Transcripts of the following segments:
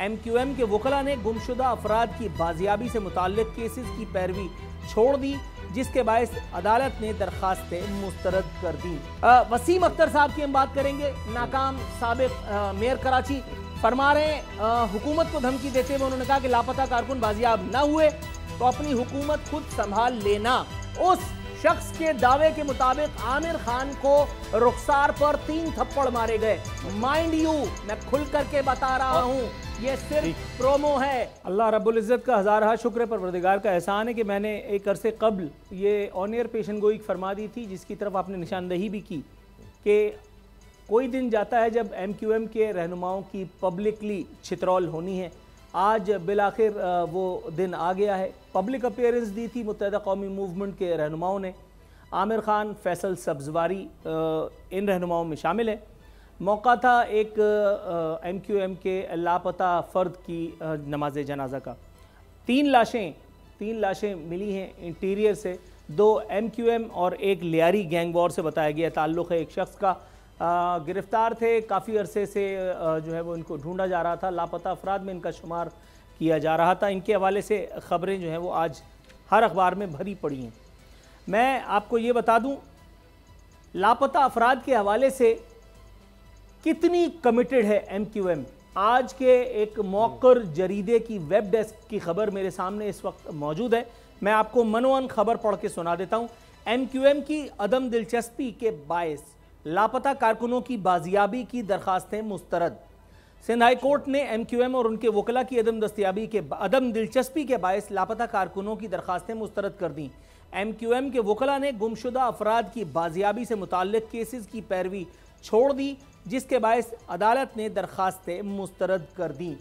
M Q M के वकला ने गुमशुदा अफराद की बाजियाबी से मुताल्लिक केसेस की पैरवी छोड़ दी, जिसके बायस अदालत ने दरखास्तें मुस्तरद कर दी। वसीम अख्तर साहब की हम बात करेंगे। नाकाम साबिक मेयर कराची फरमा रहे हैं, हुकूमत को धमकी देते हुए उन्होंने कहा कि लापता कारकुन बाजियाब न हुए तो अपनी हुकूमत खुद संभाल लेना। उस शख्स के दावे के मुताबिक आमिर खान को रुखसार पर 3 थप्पड़ मारे गए। माइंड यू, मैं खुल करके बता रहा हूं, ये सिर्फ प्रोमो है। अल्लाह रब्बुल इज़्ज़त का हज़ार शुक्र परवरदिगार का एहसान है कि मैंने एक अरसे कबल ये ऑन एयर पेशन गोई फरमा दी थी, जिसकी तरफ आपने निशानदही भी की कि कोई दिन जाता है जब MQM के रहनुमाओं की पब्लिकली छितरौल होनी है। आज बिलाखिर वो दिन आ गया है। पब्लिक अपीयरेंस दी थी मुत्तहिदा कौमी मूवमेंट के रहनुमाओं ने। आमिर खान, फैसल सब्जवारी इन रहनुमाओं में शामिल है। मौका था एक MQM के लापता फ़र्द की नमाज जनाजा का। 3 लाशें मिली हैं इंटीरियर से। 2 MQM और एक लियारी गैंग वॉर से बताया गया ताल्लुक़ है एक शख्स का। गिरफ्तार थे, काफ़ी अरसे से जो है वो इनको ढूंढा जा रहा था, लापता अफराद में इनका शुमार किया जा रहा था। इनके हवाले से ख़बरें जो हैं वो आज हर अखबार में भरी पड़ी हैं। मैं आपको ये बता दूं, लापता अफराद के हवाले से कितनी कमिटेड है MQM। आज के एक मौकर जरीदे की वेब डेस्क की खबर मेरे सामने इस वक्त मौजूद है। मैं आपको मनोअन खबर पढ़ के सुना देता हूँ। MQM की अदम दिलचस्पी के बायस लापता कारकुनों की बाजियाबी की दरखास्तें मुस्तरद। सिंध हाई कोर्ट ने MQM और उनके वकला की अदम दिलचस्पी के बायस लापता कारकुनों की दरखास्तें मुस्तरद कर दी। MQM के वकला ने गुमशुदा अफराद की बाजियाबी से मुताल्लिक केसेस की पैरवी छोड़ दी, जिसके बायस अदालत ने दरखास्तें मुस्तरद कर दी।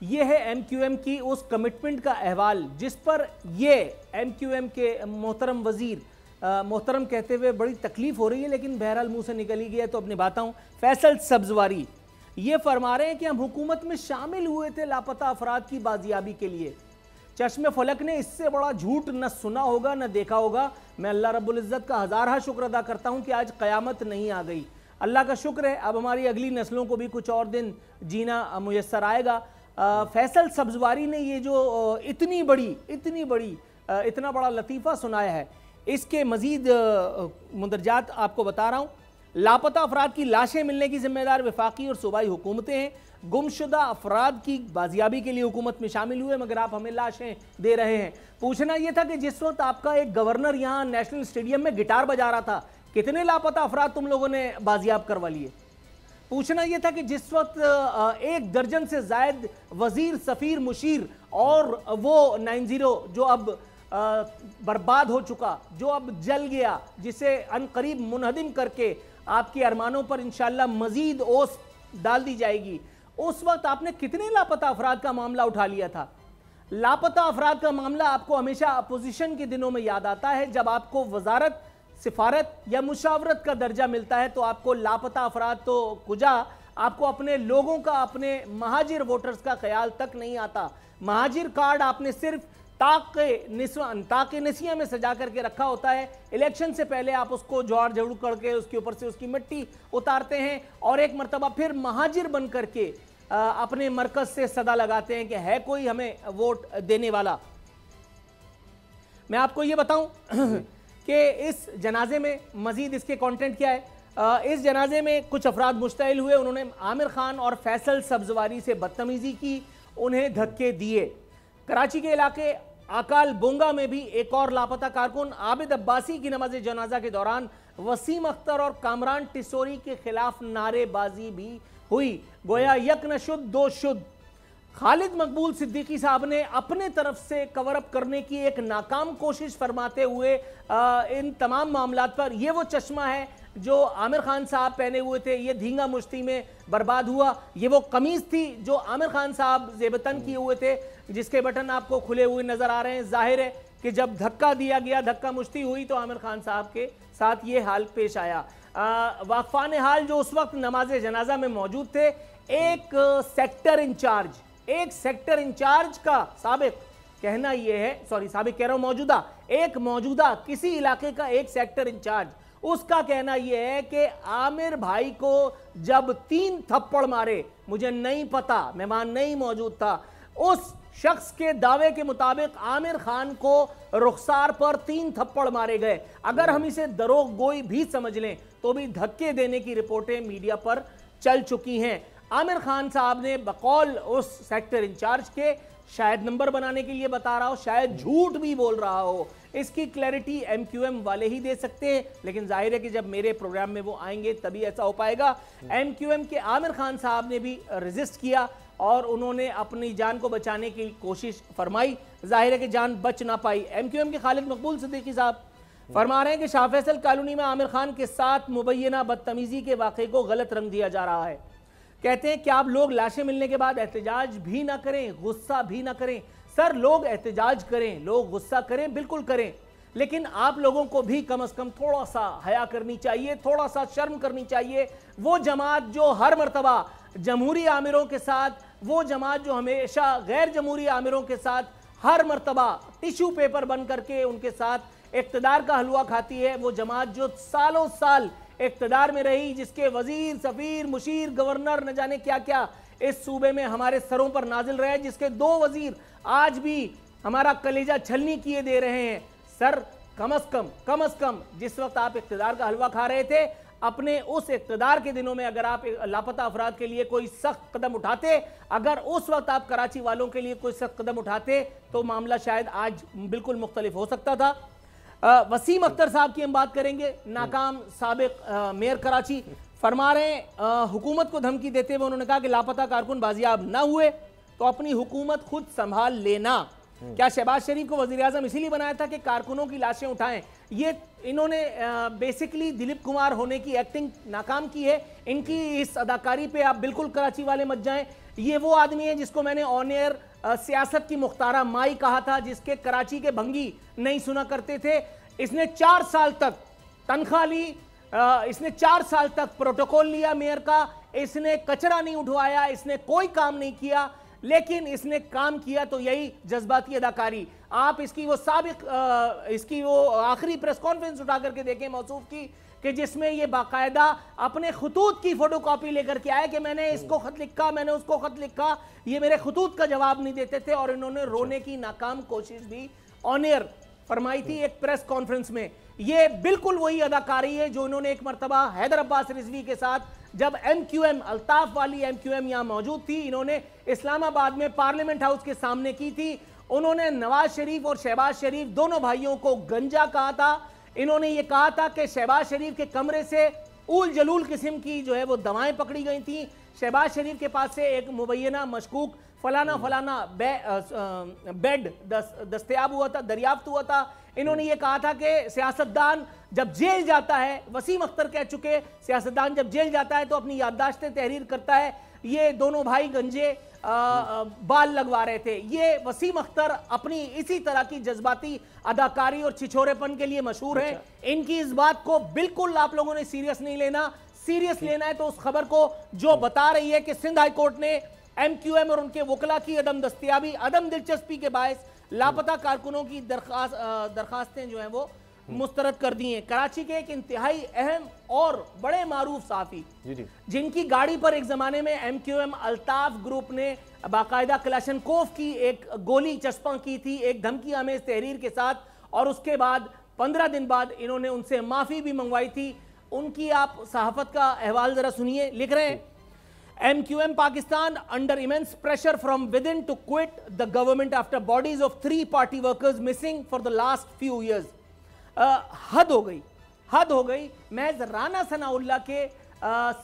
ये है MQM की उस कमिटमेंट का अहवाल जिस पर ये MQM के मोहतरम वज़ीर, मोहतरम कहते हुए बड़ी तकलीफ हो रही है, लेकिन बहरहाल मुंह से निकल ही गया तो अपनी बात हूँ। फैसल सब्जवारी ये फरमा रहे हैं कि हम हुकूमत में शामिल हुए थे लापता अफराद की बाजियाबी के लिए। चश्मे फलक ने इससे बड़ा झूठ न सुना होगा न देखा होगा। मैं अल्लाह रब्बुल इज़्ज़त का हज़ार शुक्र अदा करता हूँ कि आज क़यामत नहीं आ गई। अल्लाह का शुक्र है, अब हमारी अगली नस्लों को भी कुछ और दिन जीना मुयस्सर आएगा। फैसल सब्जवारी ने ये जो इतना बड़ा लतीफ़ा सुनाया है, इसके मज़ीद मुंदरजात आपको बता रहा हूँ। लापता अफराद की लाशें मिलने की जिम्मेदार वफाकी और सूबाई हुकूमतें हैं। गुमशुदा अफराद की बाजियाबी के लिए हुकूमत में शामिल हुए, मगर आप हमें लाशें दे रहे हैं। पूछना यह था कि जिस वक्त आपका एक गवर्नर यहाँ नेशनल स्टेडियम में गिटार बजा रहा था, कितने लापता अफराद तुम लोगों ने बाजियाब करवा लिए? पूछना यह था कि जिस वक्त 1 दर्जन से जायद वजीर, सफ़ीर, मुशीर और वो 90 जो अब बर्बाद हो चुका, जो अब जल गया, जिसे अनकरीब मुनहदिम करके आपके अरमानों पर इंशाअल्लाह मजीद ओस डाल दी जाएगी, उस वक्त आपने कितने लापता अफराद का मामला उठा लिया था? लापता अफराद का मामला आपको हमेशा अपोजिशन के दिनों में याद आता है, जब आपको वजारत, सिफारत या मुशावरत का दर्जा मिलता है तो आपको लापता अफराद तो कुजा, आपको अपने लोगों का, अपने महाजिर वोटर्स का ख्याल तक नहीं आता। महाजिर कार्ड आपने सिर्फ ताके नसिया में सजा करके रखा होता है। इलेक्शन से पहले आप उसको जोड़ जड़ू करके उसके ऊपर से उसकी मिट्टी उतारते हैं और एक मरतबा फिर महाजिर बन करके अपने मरकज से सदा लगाते हैं कि है कोई हमें वोट देने वाला। मैं आपको ये बताऊं कि इस जनाजे में मजीद इसके कंटेंट क्या है। इस जनाजे में कुछ अफराद मुश्तइल हुए, उन्होंने आमिर खान और फैसल सब्जवारी से बदतमीजी की, उन्हें धक्के दिए। कराची के इलाके आकाल बोंगा में भी एक और लापता कारकुन आबिद अब्बासी की नमाज जनाजा के दौरान वसीम अख्तर और कामरान टिसोरी के खिलाफ नारेबाजी भी हुई। गोया यक न शुद्ध दो शुद्ध। खालिद मकबूल सिद्दीकी साहब ने अपने तरफ से कवर अप करने की एक नाकाम कोशिश फरमाते हुए इन तमाम मामलात पर, यह वो चश्मा है जो आमिर खान साहब पहने हुए थे, ये धींगा मुश्ती में बर्बाद हुआ। ये वो कमीज थी जो आमिर खान साहब जेबतन किए हुए थे, जिसके बटन आपको खुले हुए नजर आ रहे हैं। जाहिर है कि जब धक्का दिया गया, धक्का मुश्ती हुई, तो आमिर खान साहब के साथ ये हाल पेश आया। वाकफान हाल जो उस वक्त नमाज जनाजा में मौजूद थे, एक सेक्टर इंचार्ज का साबिक कहना यह है, सॉरी साबिक कह रहा हूं, मौजूदा किसी इलाके का एक सेक्टर इंचार्ज, اس کا کہنا یہ ہے کہ عامر بھائی کو جب 3 تھپڑ مارے، مجھے نہیں پتا، مہمان نہیں موجود تھا، اس شخص کے دعوے کے مطابق عامر خان کو رخسار پر 3 تھپڑ مارے گئے۔ اگر ہم اسے دروغ گوئی بھی سمجھ لیں تو بھی دھکے دینے کی رپورٹیں میڈیا پر چل چکی ہیں۔ عامر خان صاحب نے بقول اس سیکٹر انچارج کے، شاید نمبر بنانے کے لیے بتا رہا ہو، شاید جھوٹ بھی بول رہا ہو، اس کی کلیئرٹی ایم کیو ایم والے ہی دے سکتے ہیں، لیکن ظاہر ہے کہ جب میرے پروگرام میں وہ آئیں گے تبھی ایسا ہو پائے گا۔ ایم کیو ایم کے عامر خان صاحب نے بھی ریزسٹ کیا اور انہوں نے اپنی جان کو بچانے کی کوشش فرمائی، ظاہر ہے کہ جان بچ نہ پائی۔ ایم کیو ایم کے خالد مقبول صدیقی صاحب فرما رہے ہیں کہ شاہ فیصل کالونی میں عامر خان کے ساتھ مبینہ بدتمیزی کے واقعے کو غلط رنگ دیا جا رہا ہے۔ کہتے ہیں کہ آپ لوگ لاشیں ملنے کے بعد احتجاج بھی نہ کریں، غصہ بھی نہ کریں۔ سر، لوگ احتجاج کریں، لوگ غصہ کریں، بالکل کریں، لیکن آپ لوگوں کو بھی کم از کم تھوڑا سا حیا کرنی چاہیے، تھوڑا سا شرم کرنی چاہیے۔ وہ جماعت جو ہر مرتبہ جمہوری آمروں کے ساتھ، وہ جماعت جو ہمیشہ غیر جمہوری آمروں کے ساتھ ہر مرتبہ ٹیشو پیپر بن کر کے ان کے ساتھ اقتدار کا حلوہ کھاتی ہے، وہ جماعت جو سالوں سال اقتدار میں رہی، جس کے وزیر، سفیر، مشیر، گورنر نہ جانے کیا کیا اس صوبے میں ہمارے سروں پر نازل رہے، جس کے 2 وزیر آج بھی ہمارا کلیجہ چھلنی کیے دے رہے ہیں۔ سر، کم از کم جس وقت آپ اقتدار کا حلوہ کھا رہے تھے، اپنے اس اقتدار کے دنوں میں اگر آپ لاپتہ افراد کے لیے کوئی سخت قدم اٹھاتے، اگر اس وقت آپ کراچی والوں کے لیے کوئی سخت قدم اٹھاتے تو معاملہ شاید آج بالکل مختلف ہو سکتا تھا۔ وسیم اختر صاحب کی ہم بات کریں گے، ناکام سابق میئر کراچی، فرما رہے ہیں حکومت کو دھمکی دیتے ہوئے انہوں نے کہا کہ لاپتہ کارکن بازیاب نہ ہوئے تو اپنی حکومت خود سنبھال لینا۔ کیا شہباز شریف کو وزیراعظم اسی لیے بنایا تھا کہ کارکنوں کی لاشیں اٹھائیں؟ یہ انہوں نے بیسیکلی دلیپ کمار ہونے کی ایکٹنگ ناکام کی ہے۔ ان کی اس اداکاری پہ آپ بالکل کراچی والے مت جائیں۔ یہ وہ آدمی ہے جس کو میں نے آن ایئر سیاست کی مختارہ مائی کہا تھا، جس کے کراچی کے بھنگی نہیں سنا کرتے تھے۔ اس نے 4 سال تک تنخواہ لی، اس نے 4 سال تک پروٹوکول لیا میئر کا، اس نے کچرا نہیں اٹھوایا، اس نے کوئی کام نہیں کیا، لیکن اس نے کام کیا تو یہی جذباتی اداکاری۔ آپ اس کی وہ آخری پریس کانفرنس اٹھا کر کے دیکھیں موصوف کی، کہ جس میں یہ باقاعدہ اپنے خطوط کی فوٹو کاپی لے کر کے آئے کہ میں نے اس کو خط لکھا، میں نے اس کو خط لکھا، یہ میرے خطوط کا جواب نہیں دیتے تھے، اور انہوں نے رونے کی ناکام کوشش بھی آن ایئر فرمائی تھی ایک پریس کانفرنس میں۔ یہ بالکل وہی اداکاری ہے جو انہوں نے ایک مرتبہ حیدر عباس رضوی کے ساتھ، جب ایم کیو ایم الطاف والی ایم کیو ایم یہاں موجود تھی، انہوں نے اسلام آباد میں پارلیمنٹ ہاؤس کے سامنے کی تھی۔ انہوں نے نواز شریف اور شہباز شریف دونوں بھائیوں کو گنجا کہا تھا۔ انہوں نے یہ کہا تھا کہ شہباز شریف کے کمرے سے اول جلول قسم کی جو ہے وہ دوائیں پکڑی گئی تھیں، شہباز شریف کے پاس سے ایک مبینہ مشکوک فلانا بیڈ دستیاب ہوا تھا، دریافت ہوا تھا۔ انہوں نے یہ کہا تھا کہ سیاستدان جب جیل جاتا ہے، وسیم اختر کہہ چکے، سیاستدان جب جیل جاتا ہے تو اپنی یادداشتیں تحریر کرتا ہے۔ یہ دونوں بھائی گنجے بال لگوا رہے تھے۔ یہ وسیم اختر اپنی اسی طرح کی جذباتی اداکاری اور چھچورے پن کے لیے مشہور ہیں۔ ان کی اس بات کو بالکل آپ لوگوں نے سیریس نہیں لینا۔ سیریس لینا ہے تو اس خبر کو جو بتا رہی ہے کہ سندھ ہائی کورٹ نے ایم کیو ایم اور ان کے وکلا کی عدم دستیابی، عدم دلچسپی کے باعث لاپتہ کارکنوں کی درخواستیں جو ہیں وہ مسترد کر دی ہیں۔ کراچی کے ایک انتہائی اہم اور بڑے معروف صحافی جن کی گاڑی پر ایک زمانے میں M Q M Altaf group نے باقاعدہ کلاشنکوف کی ایک گولی چسپاں کی تھی ایک دھمکی آمیز تحریر کے ساتھ، اور اس کے بعد 15 دن بعد انہوں نے ان سے معافی بھی منگوائی تھی۔ ان کی آپ صحافت کا احوال ذرا سنیے، لکھ رہے ہیں M Q M Pakistan under immense pressure from within to quit the government after bodies of 3 party workers missing for the last few years۔ حد ہو گئی۔ میں رانا ثناء اللہ کے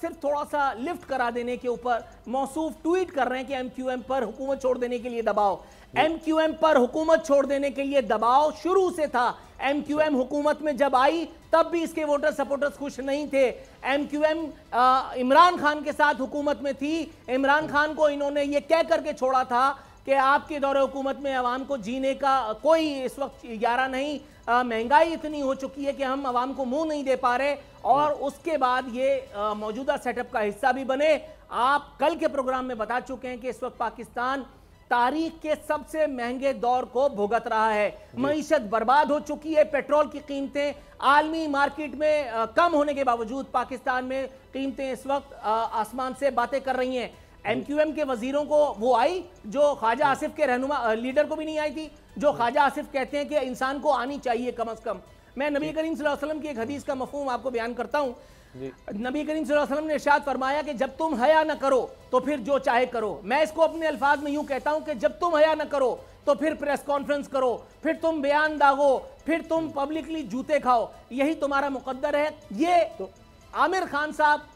صرف تھوڑا سا لفٹ کرا دینے کے اوپر موصوف ٹویٹ کر رہے ہیں کہ ایم کیو ایم پر حکومت چھوڑ دینے کے لیے دباؤ۔ ایم کیو ایم پر حکومت چھوڑ دینے کے لیے دباؤ شروع سے تھا۔ ایم کیو ایم حکومت میں جب آئی تب بھی اس کے ووٹر سپورٹرز خوش نہیں تھے۔ M Q M Imran Khan کے ساتھ حکومت میں تھی۔ عمران خان کو انہوں نے یہ کہہ کر کے چھوڑا تھا کہ آپ کے دور حکومت میں عوام کو جینے کا کوئی اس وقت یارہ نہیں، مہنگائی اتنی ہو چکی ہے کہ ہم عوام کو منہ نہیں دے پا رہے، اور اس کے بعد یہ موجودہ سیٹ اپ کا حصہ بھی بنے۔ آپ کل کے پروگرام میں بتا چکے ہیں کہ اس وقت پاکستان तारीख के सबसे महंगे दौर को भुगत रहा है। मईशत बर्बाद हो चुकी है, पेट्रोल की कीमतें आलमी मार्केट में कम होने के बावजूद पाकिस्तान में कीमतें इस वक्त आसमान से बातें कर रही हैं। एमक्यूएम के वजीरों को वो आई जो ख्वाजा आसिफ के रहनुमा लीडर को भी नहीं आई थी, जो ख्वाजा आसिफ कहते हैं कि इंसान को आनी चाहिए कम से कम। मैं नबी करीम सल्लल्लाहु अलैहि वसल्लम की एक हदीस का मफहूम आपको बयान करता हूँ। नबी करीम सल्लल्लाहु अलैहि वसल्लम ने इरशाद फरमाया कि जब तुम हया न करो तो फिर जो चाहे करो। मैं इसको अपने अल्फाज में यूं कहता हूं कि जब तुम हया न करो तो फिर प्रेस कॉन्फ्रेंस करो, फिर तुम बयान दागो, फिर तुम पब्लिकली जूते खाओ, यही तुम्हारा मुकद्दर है। ये तो आमिर खान साहब,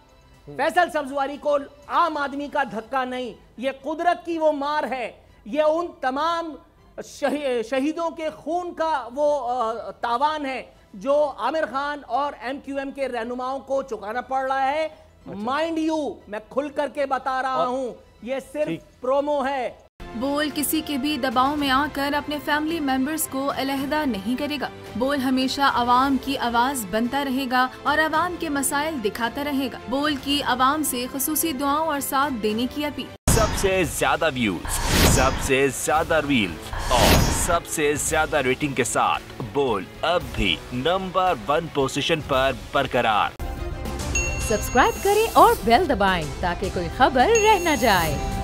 फैसल सब्जवारी को आम आदमी का धक्का नहीं, ये कुदरत की वो मार है, ये उन तमाम शहीदों के खून का वो तावान है जो आमिर खान और एमक्यूएम के रहनुमाओं को चुकाना पड़ रहा है। माइंड यू, मैं खुल करके बता रहा हूं, ये सिर्फ प्रोमो है। बोल किसी के भी दबाव में आकर अपने फैमिली मेंबर्स को अलहदा नहीं करेगा। बोल हमेशा आवाम की आवाज बनता रहेगा और आवाम के मसाइल दिखाता रहेगा। बोल की आवाम से खुसूसी दुआओं और साथ देने की अपील। सबसे ज्यादा व्यूज, सबसे ज्यादा रील्स और सबसे ज्यादा रेटिंग के साथ बोल अब भी नंबर 1 पोजीशन पर बरकरार। सब्सक्राइब करें और बेल दबाएं ताकि कोई खबर रह न जाए।